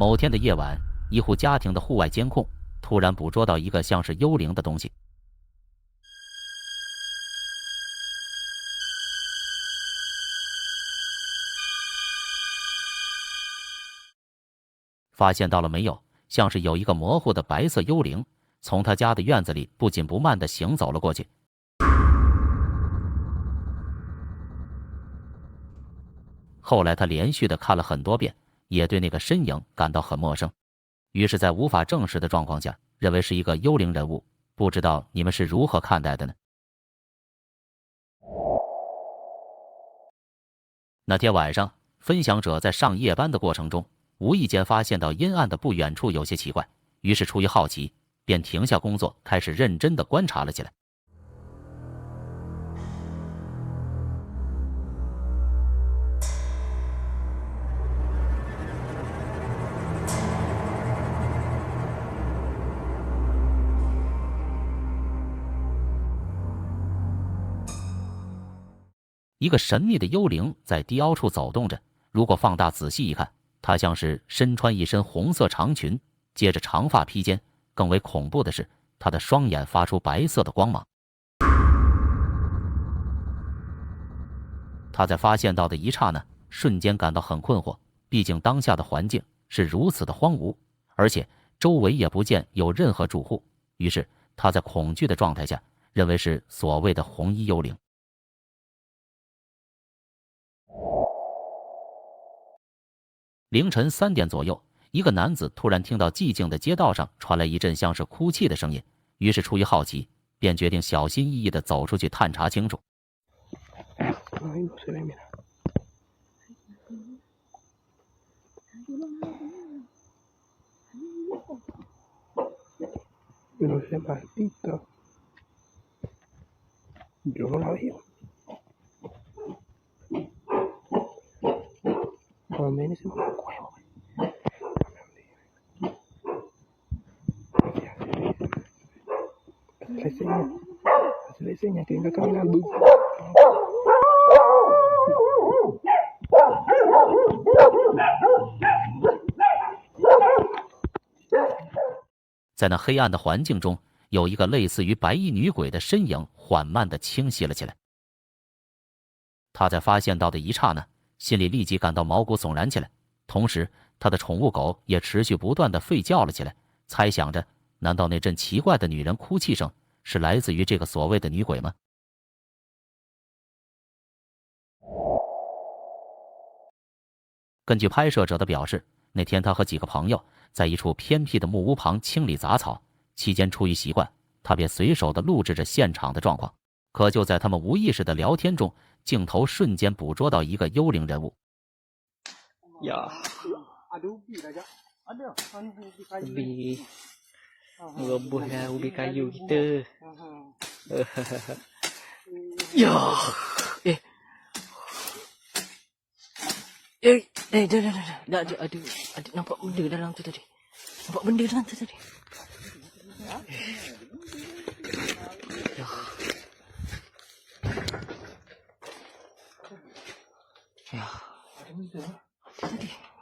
某天的夜晚，一户家庭的户外监控突然捕捉到一个像是幽灵的东西。发现到了没有？像是有一个模糊的白色幽灵从他家的院子里不紧不慢地行走了过去。后来他连续地看了很多遍，也对那个身影感到很陌生，于是在无法证实的状况下，认为是一个幽灵人物。不知道你们是如何看待的呢？那天晚上，分享者在上夜班的过程中，无意间发现到阴暗的不远处有些奇怪，于是出于好奇，便停下工作，开始认真地观察了起来。一个神秘的幽灵在低凹处走动着，如果放大仔细一看，它像是身穿一身红色长裙，接着长发披肩，更为恐怖的是，他的双眼发出白色的光芒。他在发现到的一刹那，瞬间感到很困惑，毕竟当下的环境是如此的荒芜，而且周围也不见有任何住户。于是他在恐惧的状态下，认为是所谓的红衣幽灵。凌晨3点左右，一个男子突然听到寂静的街道上传来一阵像是哭泣的声音，于是出于好奇，便决定小心翼翼地走出去探查清楚。在那黑暗的环境中，有一个类似于白衣女鬼的身影缓慢地清晰了起来。他在发现到的一刹那，心里立即感到毛骨悚然起来，同时他的宠物狗也持续不断地吠叫了起来，猜想着难道那阵奇怪的女人哭泣声是来自于这个所谓的女鬼吗？根据拍摄者的表示，那天他和几个朋友在一处偏僻的木屋旁清理杂草，期间出于习惯，他便随手地录制着现场的状况。可就在他们无意识的聊天中，镜头瞬间捕捉到一个幽灵人物。Ya. Ubi meroboh lah ubi kayu kita. Ya. Dah. Ada nampak benda dalam tu tadi. Nampak benda dalam tu tadi. Ya. Ya.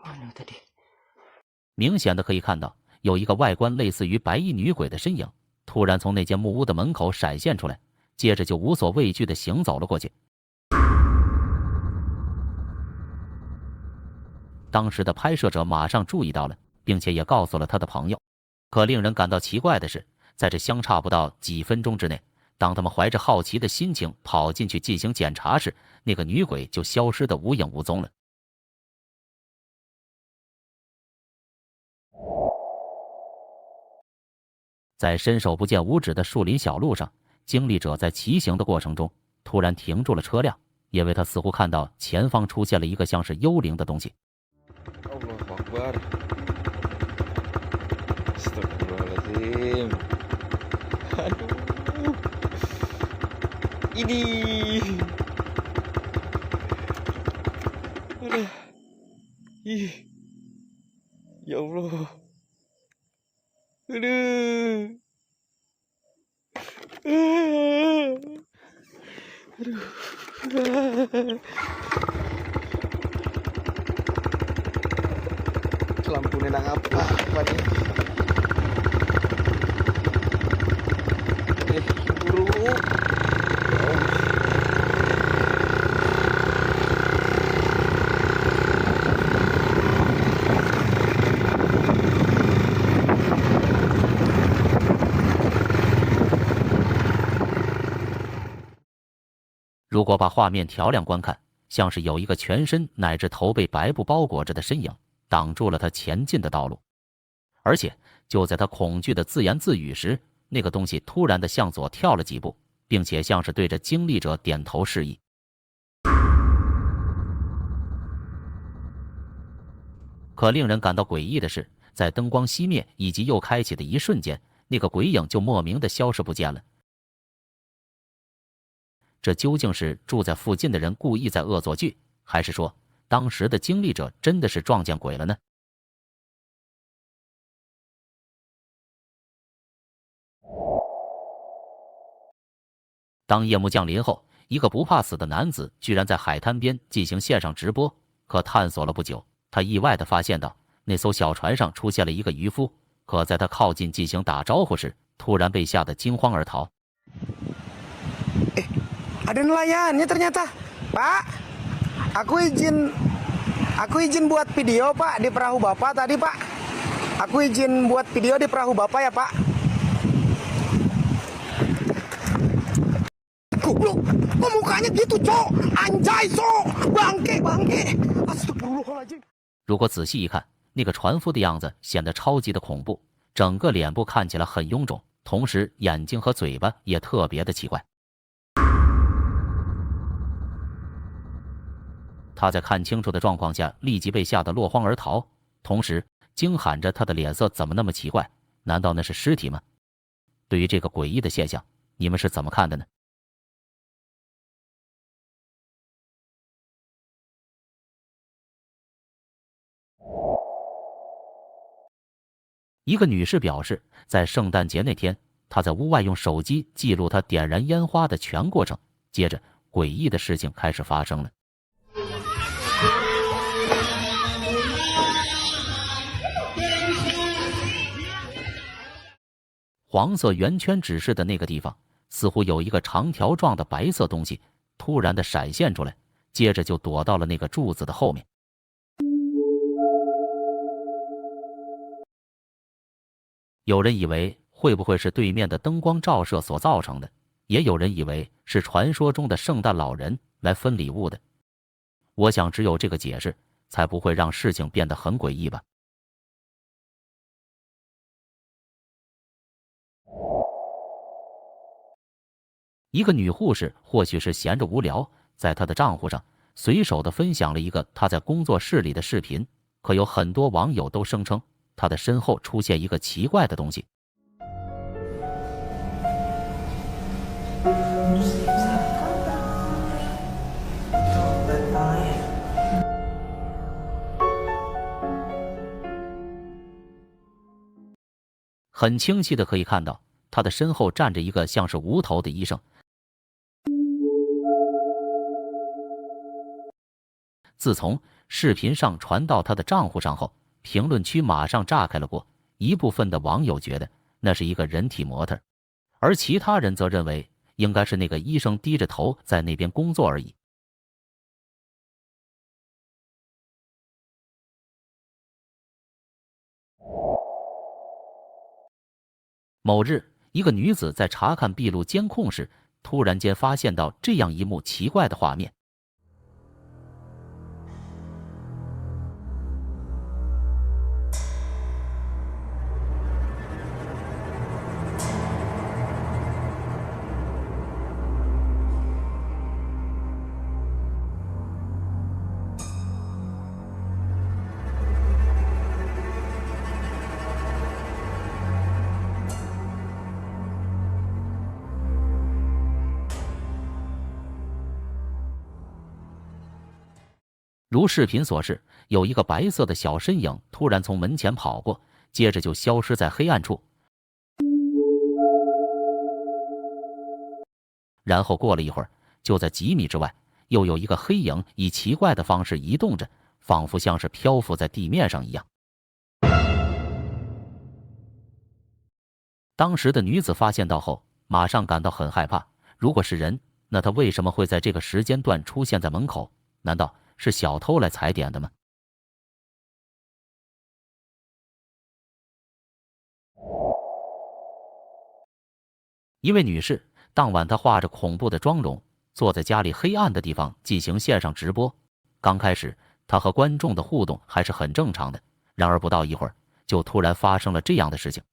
Mana tadi？ 明显的可以看到，有一个外观类似于白衣女鬼的身影，突然从那间木屋的门口闪现出来，接着就无所畏惧地行走了过去。当时的拍摄者马上注意到了，并且也告诉了他的朋友。可令人感到奇怪的是，在这相差不到几分钟之内，当他们怀着好奇的心情跑进去进行检查时，那个女鬼就消失得无影无踪了。在伸手不见五指的树林小路上，经历者在骑行的过程中突然停住了车辆，因为他似乎看到前方出现了一个像是幽灵的东西。Ya Allah. Aduh. Lampu ni nak Apa nih? Buru. Oh. 如果把画面调亮观看，像是有一个全身乃至头被白布包裹着的身影挡住了他前进的道路，而且就在他恐惧的自言自语时，那个东西突然的向左跳了几步，并且像是对着经历者点头示意。可令人感到诡异的是，在灯光熄灭以及又开启的一瞬间，那个鬼影就莫名的消失不见了。这究竟是住在附近的人故意在恶作剧，还是说当时的经历者真的是撞见鬼了呢？当夜幕降临后，一个不怕死的男子居然在海滩边进行线上直播。可探索了不久，他意外地发现到那艘小船上出现了一个渔夫。可在他靠近进行打招呼时，突然被吓得惊慌而逃。Ada nelayannya ternyata, Pak. Aku izin buat video, Pak, di perahu Bapak tadi, Pak. Aku izin buat video di perahu Bapak ya, Pak. Goblok, kok mukanya gitu, Cok? Anjay, Cok. Bangke. Astagfirullahaladzim. 如果仔细一看，那个船夫的样子显得超级的恐怖，整个脸部看起来很臃肿，同时眼睛和嘴巴也特别的奇怪。他在看清楚的状况下，立即被吓得落荒而逃，同时惊喊着他的脸色怎么那么奇怪？难道那是尸体吗？对于这个诡异的现象，你们是怎么看的呢？一个女士表示，在圣诞节那天，她在屋外用手机记录她点燃烟花的全过程。接着，诡异的事情开始发生了。黄色圆圈指示的那个地方，似乎有一个长条状的白色东西突然的闪现出来，接着就躲到了那个柱子的后面。有人以为会不会是对面的灯光照射所造成的，也有人以为是传说中的圣诞老人来分礼物的。我想只有这个解释，才不会让事情变得很诡异吧。一个女护士或许是闲着无聊，在她的账户上随手的分享了一个她在工作室里的视频，可有很多网友都声称她的身后出现一个奇怪的东西。很清晰的可以看到，她的身后站着一个像是无头的医生。自从视频上传到他的账户上后，评论区马上炸开了锅。一部分的网友觉得那是一个人体模特，而其他人则认为应该是那个医生低着头在那边工作而已。某日，一个女子在查看闭路监控时，突然间发现到这样一幕奇怪的画面。如视频所示，有一个白色的小身影突然从门前跑过，接着就消失在黑暗处。然后过了一会儿，就在几米之外，又有一个黑影以奇怪的方式移动着，仿佛像是漂浮在地面上一样。当时的女子发现到后，马上感到很害怕。如果是人，那他为什么会在这个时间段出现在门口？难道是小偷来踩点的吗？一位女士，当晚她化着恐怖的妆容，坐在家里黑暗的地方进行线上直播。刚开始，她和观众的互动还是很正常的，然而不到一会儿，就突然发生了这样的事情。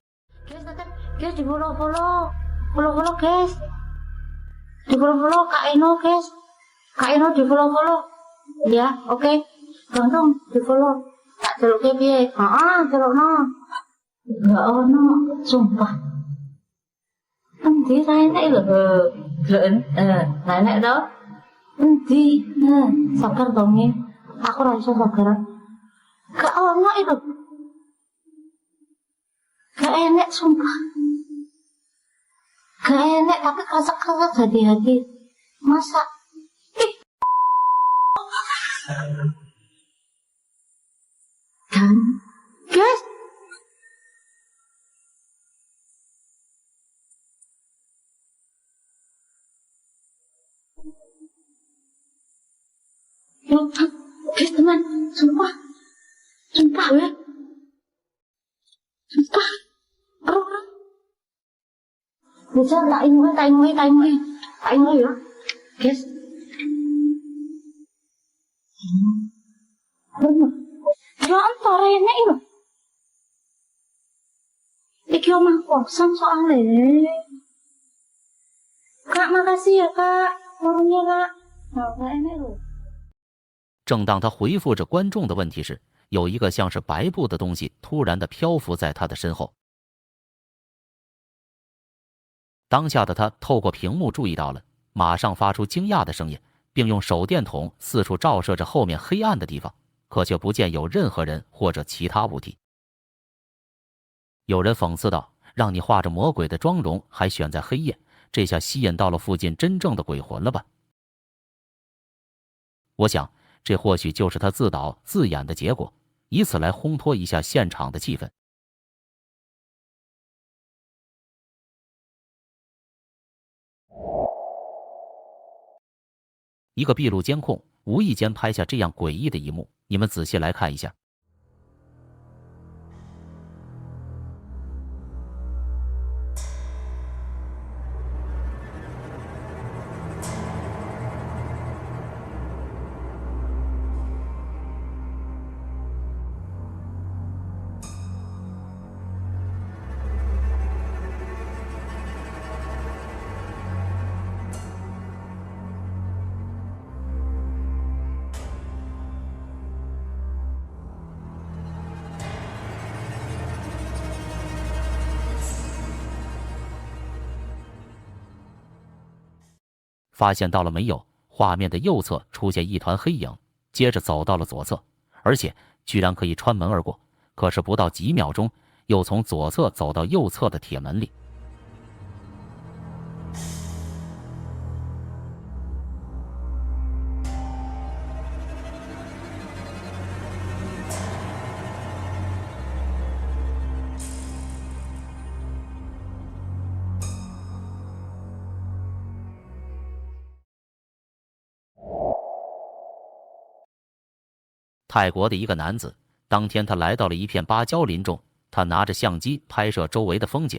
Guys, di follow guys, di follow Kak Eno guys, Kak Eno di follow, ya, oke, dong di follow, tak celuk ke piye, celuk no, ya ono, sumpah, endi saya nek lho, saya nek do, endi, sabar dong nih, aku rasa sabar, gak ono itu, gak enak sumpah. Gak enak tapi kerasa-kerasa hati-hati. Masa? Dan, guys. Guys teman, sumpah ya. Sumpah. Bisa tak ingui ya, guys. Ya antar ini loh. Iki omah kosong soalnya. Kak, makasih ya kak, warungnya kak. Nah, ini loh. 正当他回复着观众的问题时，有一个像是白布的东西突然的漂浮在他的身后。当下的他透过屏幕注意到了，马上发出惊讶的声音，并用手电筒四处照射着后面黑暗的地方，可却不见有任何人或者其他物体。有人讽刺道：“让你化着魔鬼的妆容，还选在黑夜，这下吸引到了附近真正的鬼魂了吧？”我想，这或许就是他自导自演的结果，以此来烘托一下现场的气氛。一个闭路监控无意间拍下这样诡异的一幕，你们仔细来看一下。发现到了没有？画面的右侧出现一团黑影，接着走到了左侧，而且居然可以穿门而过。可是不到几秒钟，又从左侧走到右侧的铁门里。泰国的一个男子，当天他来到了一片芭蕉林中，他拿着相机拍摄周围的风景。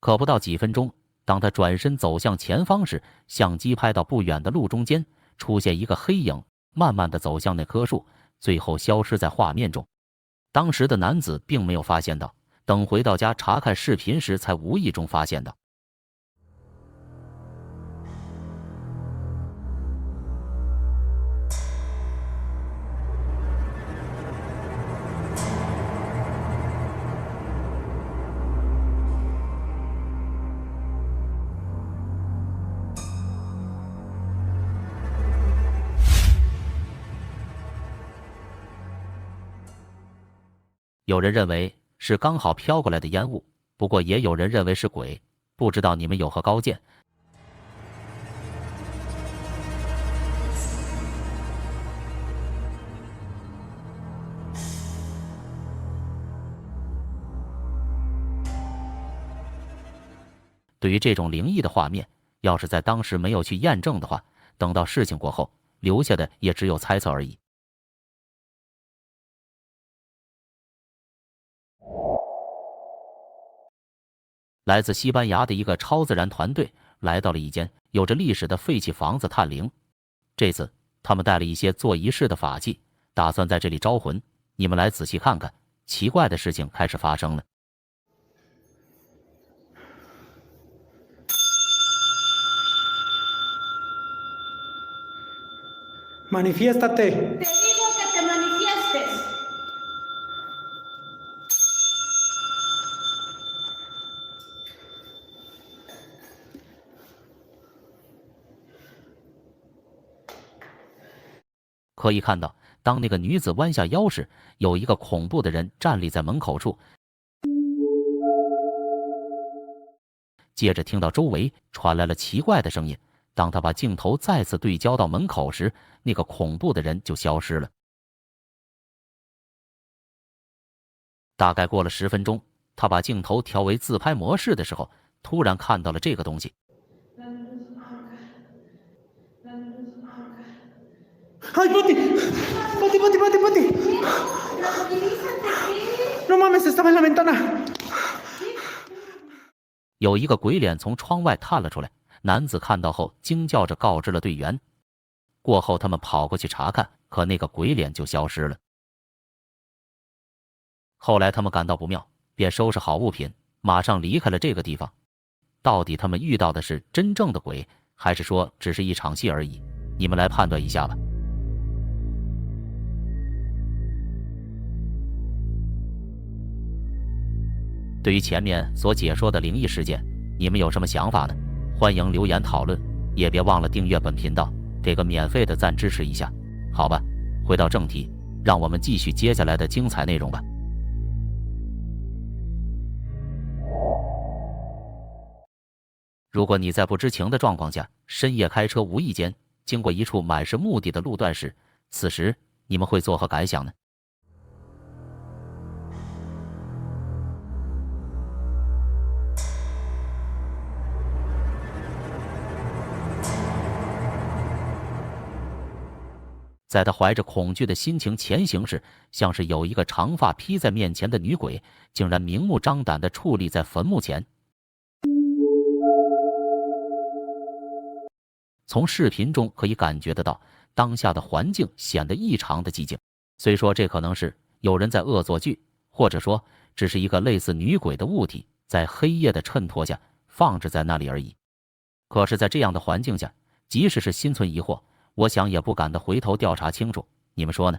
可不到几分钟，当他转身走向前方时，相机拍到不远的路中间出现一个黑影，慢慢地走向那棵树，最后消失在画面中。当时的男子并没有发现到，等回到家查看视频时，才无意中发现到。有人认为是刚好飘过来的烟雾，不过也有人认为是鬼，不知道你们有何高见？对于这种灵异的画面，要是在当时没有去验证的话，等到事情过后，留下的也只有猜测而已。来自西班牙的一个超自然团队来到了一间有着历史的废弃房子探灵。这次他们带了一些做仪式的法器，打算在这里招魂。你们来仔细看看，奇怪的事情开始发生了。Manifiéstate. Te digo que te manifiestes. 可以看到，当那个女子弯下腰时，有一个恐怖的人站立在门口处。接着听到周围传来了奇怪的声音。当他把镜头再次对焦到门口时，那个恐怖的人就消失了。大概过了10分钟，他把镜头调为自拍模式的时候，突然看到了这个东西。Ay, Pati. Pati, Pati, Pati, Pati. No mames, estaba en la ventana. 有一个鬼脸从窗外探了出来。男子看到后惊叫着告知了队员。过后他们跑过去查看，可那个鬼脸就消失了。后来他们感到不妙，便收拾好物品，马上离开了这个地方。到底他们遇到的是真正的鬼，还是说只是一场戏而已？你们来判断一下吧。对于前面所解说的灵异事件，你们有什么想法呢？欢迎留言讨论，也别忘了订阅本频道，给个免费的赞支持一下。好吧，回到正题，让我们继续接下来的精彩内容吧。如果你在不知情的状况下，深夜开车无意间经过一处满是墓地的路段时，此时你们会作何感想呢？在他怀着恐惧的心情前行时，像是有一个长发披在面前的女鬼，竟然明目张胆地矗立在坟墓前。从视频中可以感觉得到，当下的环境显得异常的寂静。虽说这可能是有人在恶作剧，或者说只是一个类似女鬼的物体在黑夜的衬托下放置在那里而已。可是，在这样的环境下，即使是心存疑惑，我想也不敢的回头调查清楚，你们说呢？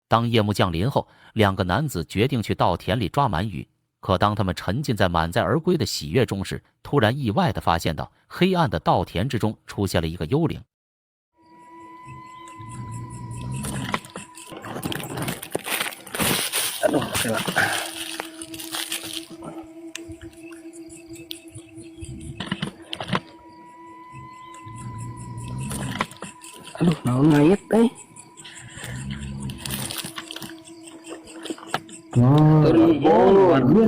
当夜幕降临后，两个男子决定去稻田里抓鳗鱼。可当他们沉浸在满载而归的喜悦中时，突然意外地发现到黑暗的稻田之中出现了一个幽灵。Aduh, naon ngait teh. Turun, warbun,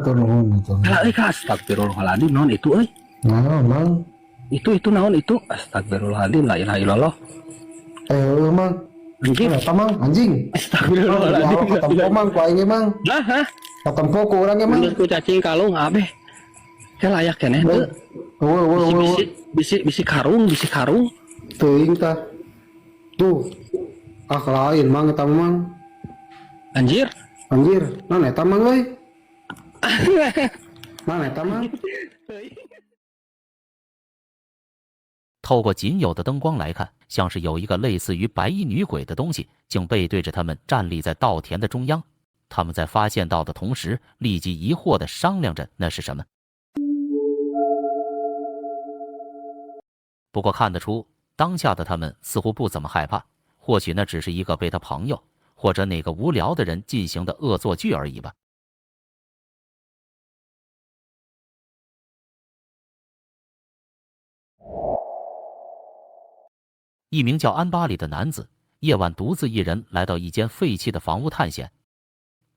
turun. Ala ka astagfirullahaladzim, naon itu euy? Nah, mang. Itu naon itu? Astagfirullahaladzim, la ilaha illallah. Mang. Anjing. Apa mang? Anjing. Astagfirullahaladzim. Ketempo mang, ku aing mang. Nah, ha? Ketempo ku urang mang. Bener ku cacing kalung abeh. Teh layak keneh teu. Bisi karung. Teuing tah. Tuh. Ah lain mang eta mang. Anjir. Naon eta mang euy? Naon eta mang? 透过仅有的灯光来看，像是有一个类似于白衣女鬼的东西，竟背对着他们站立在稻田的中央。他们在发现到的同时，立即疑惑地商量着那是什么。不过看得出，当下的他们似乎不怎么害怕，或许那只是一个被他朋友或者哪个无聊的人进行的恶作剧而已吧。一名叫安巴里的男子夜晚独自一人来到一间废弃的房屋探险。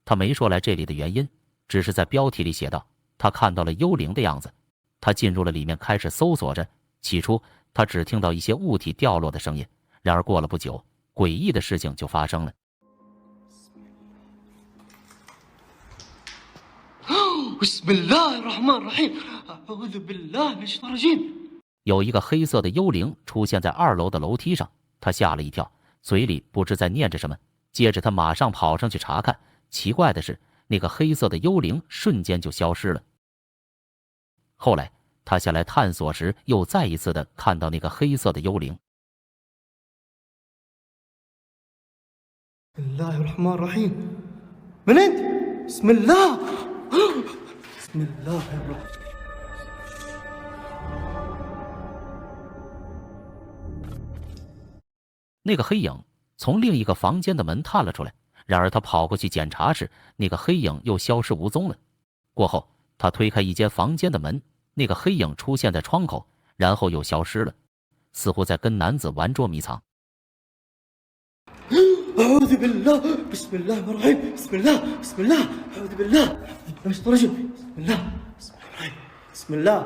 他没说来这里的原因，只是在标题里写道他看到了幽灵的样子。他进入了里面，开始搜索着。起初他只听到一些物体掉落的声音，然而过了不久，诡异的事情就发生了。有一个黑色的幽灵出现在2楼的楼梯上，他吓了一跳，嘴里不知在念着什么。接着他马上跑上去查看，奇怪的是，那个黑色的幽灵瞬间就消失了。后来他下来探索时，又再一次的看到那个黑色的幽灵。那个黑影从另一个房间的门探了出来，然而他跑过去检查时，那个黑影又消失无踪了。过后他推开一间房间的门，那个黑影出现在窗口，然后又消失了，似乎在跟男子玩捉迷藏。أعوذ بالله بسم الله الرحمن الرحيم بسم الله بسم الله أعوذ بالله من الشيطان الرجيم بسم الله بسم الله الرحيم بسم الله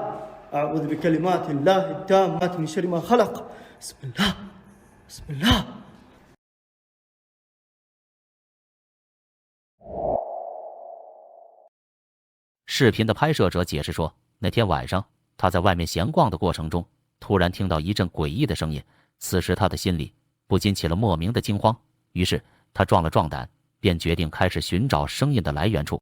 أعوذ بكلمات الله التامات من شر ما خلق بسم الله بسم الله。视频的拍摄者解释说，那天晚上他在外面闲逛的过程中，突然听到一阵诡异的声音，此时他的心里不禁起了莫名的惊慌。于是他壮了壮胆，便决定开始寻找声音的来源处。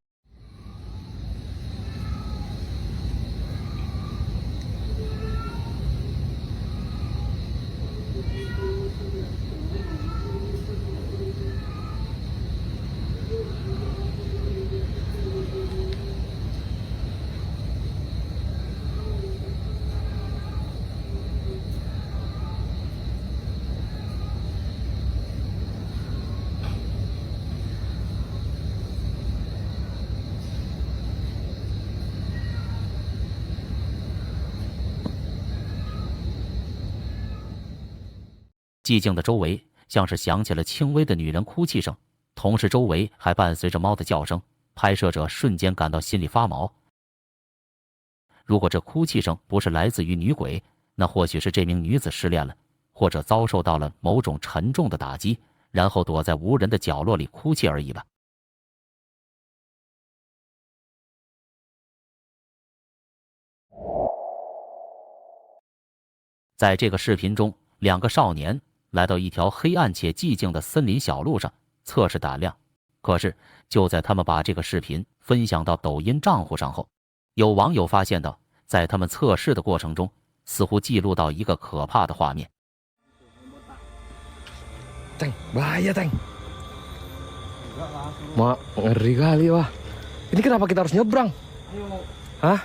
寂静的周围像是响起了轻微的女人哭泣声，同时周围还伴随着猫的叫声。拍摄者瞬间感到心里发毛。如果这哭泣声不是来自于女鬼，那或许是这名女子失恋了，或者遭受到了某种沉重的打击，然后躲在无人的角落里哭泣而已吧。在这个视频中，2个少年来到一条黑暗且寂静的森林小路上测试胆量。可是就在他们把这个视频分享到抖音账户上后，有网友发现到，在他们测试的过程中，似乎记录到一个可怕的画面。Teng, bahaya Teng. Ma, ngeri kali wah. Ini kenapa kita harus nyebrang? Hah?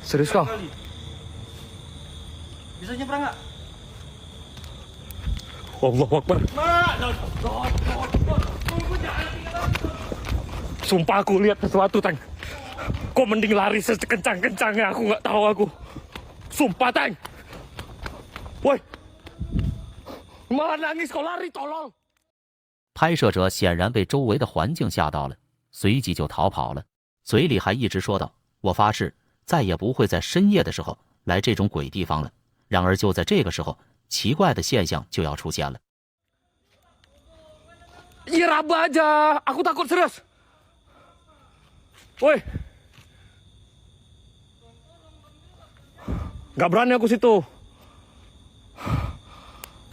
Serius kau? Bisa nyebrang nggak? Allahu Akbar. Sumpah aku lihat sesuatu, Teng. Kok mending lari sekencang-kencangnya, aku nggak tahu aku. Sumpah, Teng. Woi, malah nangis kau lari, tolong. 拍摄者显然被周围的环境吓到了，随即就逃跑了，嘴里还一直说道：“我发誓，再也不会在深夜的时候来这种鬼地方了。”然而就在这个时候，奇怪的现象就要出现了。Ya raba aja, aku takut serius. Woi, nggak berani aku situ.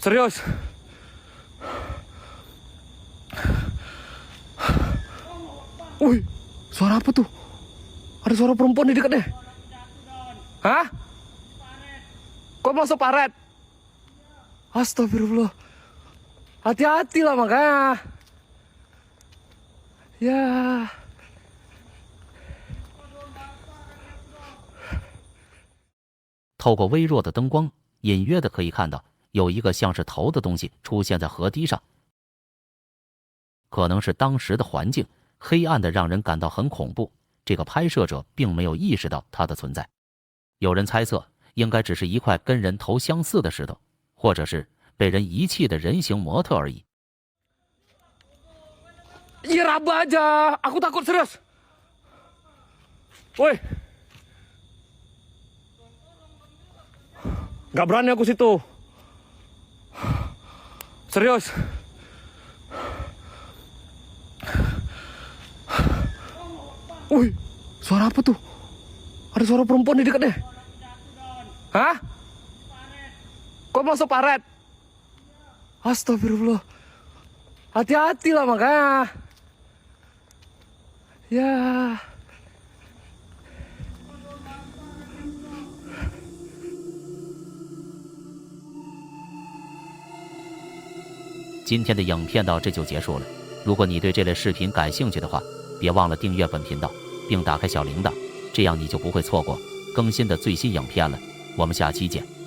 Serius. Wih, suara apa tuh? Ada suara perempuan di dekat deh. Hah? Kok masuk paret? Astagfirullah. Hati-hati lah makanya. Ya. 透过微弱的灯光，隐约的可以看到有一个像是头的东西出现在河堤上。可能是当时的环境黑暗的让人感到很恐怖，这个拍摄者并没有意识到它的存在。有人猜测，应该只是一块跟人头相似的石头，或者是被人遗弃的人形模特而已。Ya raba aja. Aku takut serius. Woi. Gak berani aku situ. Serius. Wih, suara apa tuh? Ada suara perempuan di dekat deh. Hah? Kok masuk paret? Astagfirullah. Hati-hati lah makanya. Ya.今天的影片到这就结束了。如果你对这类视频感兴趣的话，别忘了订阅本频道，并打开小铃铛，这样你就不会错过更新的最新影片了。我们下期见。